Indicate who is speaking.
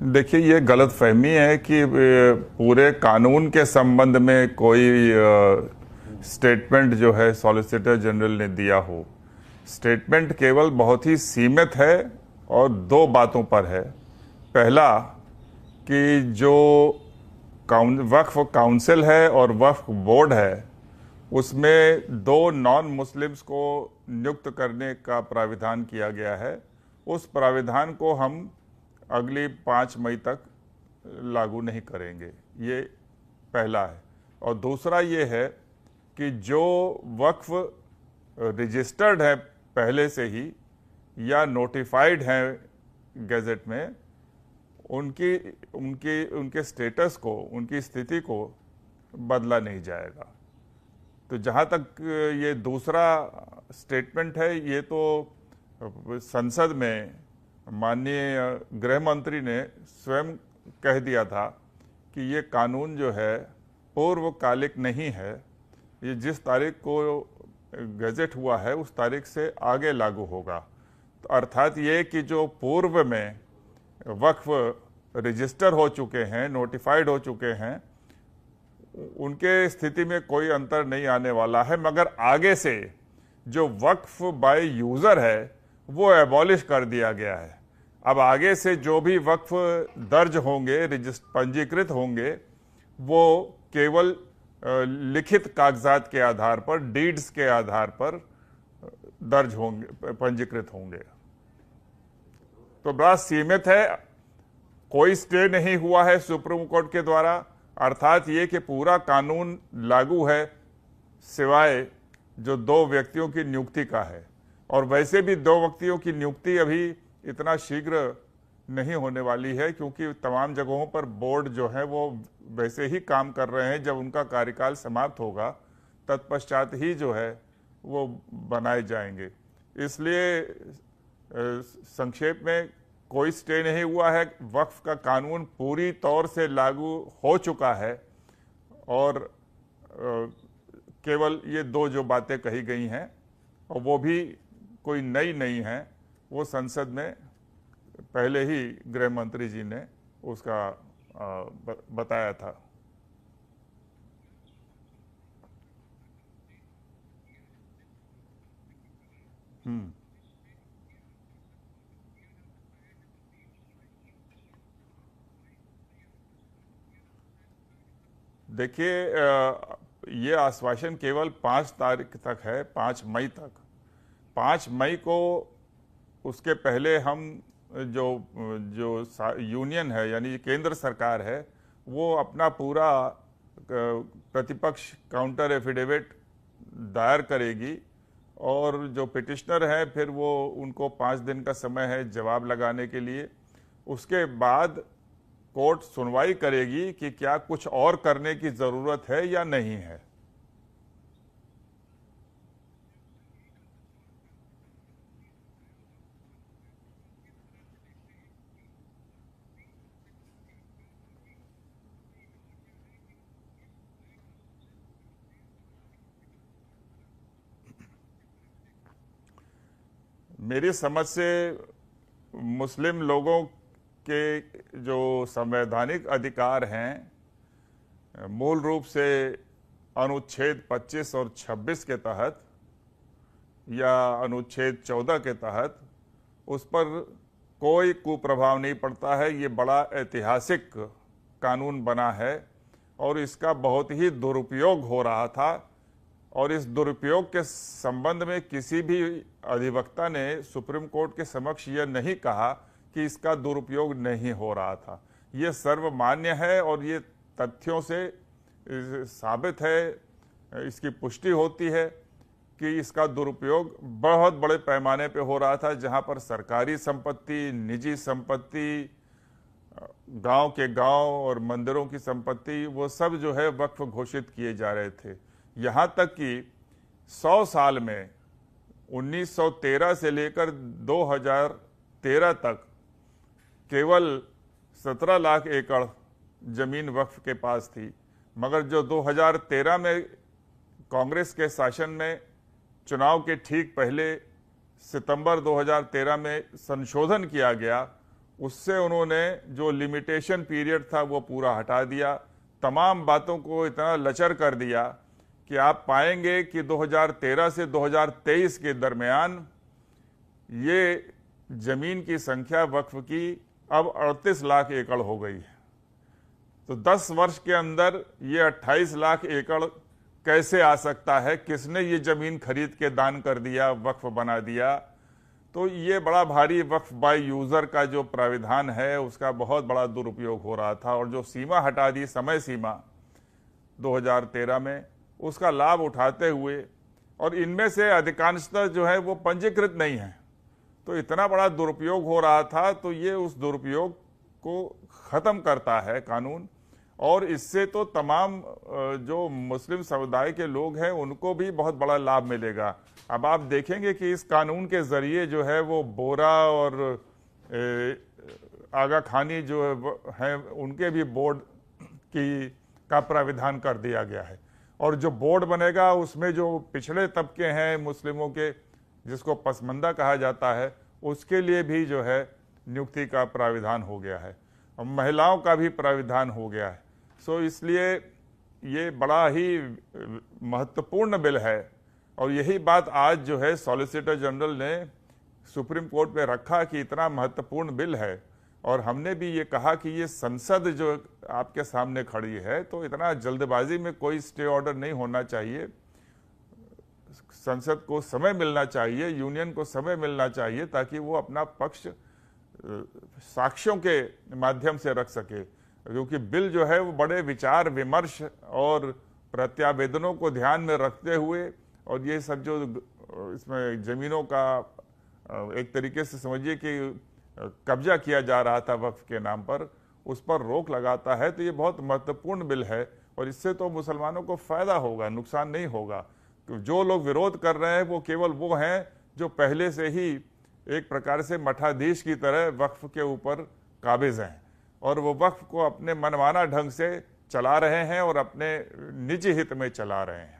Speaker 1: देखिए, ये गलत फहमी है कि पूरे कानून के संबंध में कोई स्टेटमेंट जो है सॉलिसिटर जनरल ने दिया हो। स्टेटमेंट केवल बहुत ही सीमित है और दो बातों पर है। पहला कि जो वक्फ काउंसिल है और वक्फ बोर्ड है, उसमें दो नॉन मुस्लिम्स को नियुक्त करने का प्राविधान किया गया है। उस प्राविधान को हम अगली 5 मई तक लागू नहीं करेंगे, ये पहला है। और दूसरा ये है कि जो वक्फ रजिस्टर्ड है पहले से ही या नोटिफाइड हैं गैजेट में, उनकी उनकी उनके स्टेटस को, उनकी स्थिति को बदला नहीं जाएगा। तो जहाँ तक ये दूसरा स्टेटमेंट है, ये तो संसद में माननीय गृह मंत्री ने स्वयं कह दिया था कि ये कानून जो है पूर्वकालिक नहीं है, ये जिस तारीख को गजट हुआ है उस तारीख से आगे लागू होगा। तो अर्थात ये कि जो पूर्व में वक्फ रजिस्टर हो चुके हैं, नोटिफाइड हो चुके हैं, उनके स्थिति में कोई अंतर नहीं आने वाला है, मगर आगे से जो वक्फ बाय यूज़र है वो एबॉलिश कर दिया गया है। अब आगे से जो भी वक्फ दर्ज होंगे, पंजीकृत होंगे, वो केवल लिखित कागजात के आधार पर, डीड्स के आधार पर दर्ज होंगे, पंजीकृत होंगे। तो बड़ा सीमित है, कोई स्टे नहीं हुआ है सुप्रीम कोर्ट के द्वारा। अर्थात ये कि पूरा कानून लागू है सिवाय जो 2 व्यक्तियों की नियुक्ति का है। और वैसे भी 2 व्यक्तियों की नियुक्ति अभी इतना शीघ्र नहीं होने वाली है, क्योंकि तमाम जगहों पर बोर्ड जो है वो वैसे ही काम कर रहे हैं। जब उनका कार्यकाल समाप्त होगा तत्पश्चात ही जो है वो बनाए जाएंगे। इसलिए संक्षेप में कोई स्टे नहीं हुआ है, वक्फ का कानून पूरी तौर से लागू हो चुका है। और केवल ये 2 जो बातें कही गई हैं, और वो भी कोई नई नहीं हैं, वो संसद में पहले ही गृह मंत्री जी ने उसका बताया था। देखिए, ये आश्वासन केवल 5 तारीख तक है, 5 मई तक। 5 मई को उसके पहले हम जो यूनियन है, यानी केंद्र सरकार है, वो अपना पूरा प्रतिपक्ष काउंटर एफिडेविट दायर करेगी। और जो पिटिशनर है फिर वो, उनको 5 दिन का समय है जवाब लगाने के लिए। उसके बाद कोर्ट सुनवाई करेगी कि क्या कुछ और करने की जरूरत है या नहीं है। मेरी समझ से मुस्लिम लोगों के जो संवैधानिक अधिकार हैं, मूल रूप से अनुच्छेद 25 और 26 के तहत या अनुच्छेद 14 के तहत, उस पर कोई कुप्रभाव नहीं पड़ता है। ये बड़ा ऐतिहासिक कानून बना है और इसका बहुत ही दुरुपयोग हो रहा था। और इस दुरुपयोग के संबंध में किसी भी अधिवक्ता ने सुप्रीम कोर्ट के समक्ष यह नहीं कहा कि इसका दुरुपयोग नहीं हो रहा था। ये सर्वमान्य है और ये तथ्यों से साबित है, इसकी पुष्टि होती है कि इसका दुरुपयोग बहुत बड़े पैमाने पे हो रहा था। जहां पर सरकारी संपत्ति, निजी संपत्ति, गांव के गांव और मंदिरों की संपत्ति, वो सब जो है वक्फ घोषित किए जा रहे थे। यहाँ तक कि 100 साल में 1913 से लेकर 2013 तक केवल 17 लाख एकड़ जमीन वक्फ के पास थी। मगर जो 2013 में कांग्रेस के शासन में चुनाव के ठीक पहले सितंबर 2013 में संशोधन किया गया, उससे उन्होंने जो लिमिटेशन पीरियड था वो पूरा हटा दिया, तमाम बातों को इतना लचर कर दिया कि आप पाएंगे कि 2013 से 2023 के दरमियान ये जमीन की संख्या वक्फ की अब 38 लाख एकड़ हो गई है। तो 10 वर्ष के अंदर ये 28 लाख एकड़ कैसे आ सकता है? किसने ये जमीन खरीद के दान कर दिया, वक्फ बना दिया? तो ये बड़ा भारी वक्फ बाय यूजर का जो प्राविधान है उसका बहुत बड़ा दुरुपयोग हो रहा था, और जो सीमा हटा दी, समय सीमा 2013 में, उसका लाभ उठाते हुए, और इनमें से अधिकांशतः जो है वो पंजीकृत नहीं है, तो इतना बड़ा दुरुपयोग हो रहा था। तो ये उस दुरुपयोग को खत्म करता है कानून, और इससे तो तमाम जो मुस्लिम समुदाय के लोग हैं उनको भी बहुत बड़ा लाभ मिलेगा। अब आप देखेंगे कि इस कानून के जरिए जो है वो बोरा और आगा खानी जो है उनके भी बोर्ड का प्राविधान कर दिया गया है, और जो बोर्ड बनेगा उसमें जो पिछड़े तबके हैं मुस्लिमों के, जिसको पसमंदा कहा जाता है, उसके लिए भी जो है नियुक्ति का प्राविधान हो गया है, और महिलाओं का भी प्राविधान हो गया है। सो इसलिए ये बड़ा ही महत्वपूर्ण बिल है, और यही बात आज जो है सॉलिसिटर जनरल ने सुप्रीम कोर्ट पे रखा कि इतना महत्वपूर्ण बिल है, और हमने भी ये कहा कि ये संसद जो आपके सामने खड़ी है, तो इतना जल्दबाजी में कोई स्टे ऑर्डर नहीं होना चाहिए। संसद को समय मिलना चाहिए, यूनियन को समय मिलना चाहिए, ताकि वो अपना पक्ष साक्ष्यों के माध्यम से रख सके, क्योंकि बिल जो है वो बड़े विचार विमर्श और प्रत्यावेदनों को ध्यान में रखते हुए, और ये सब जो इसमें जमीनों का एक तरीके से समझिए कि कब्जा किया जा रहा था वक्फ के नाम पर, उस पर रोक लगाता है। तो ये बहुत महत्वपूर्ण बिल है, और इससे तो मुसलमानों को फायदा होगा, नुकसान नहीं होगा। तो जो लोग विरोध कर रहे हैं वो केवल वो हैं जो पहले से ही एक प्रकार से मठाधीश की तरह वक्फ के ऊपर काबिज हैं, और वो वक्फ को अपने मनमाना ढंग से चला रहे हैं और अपने निजी हित में चला रहे हैं।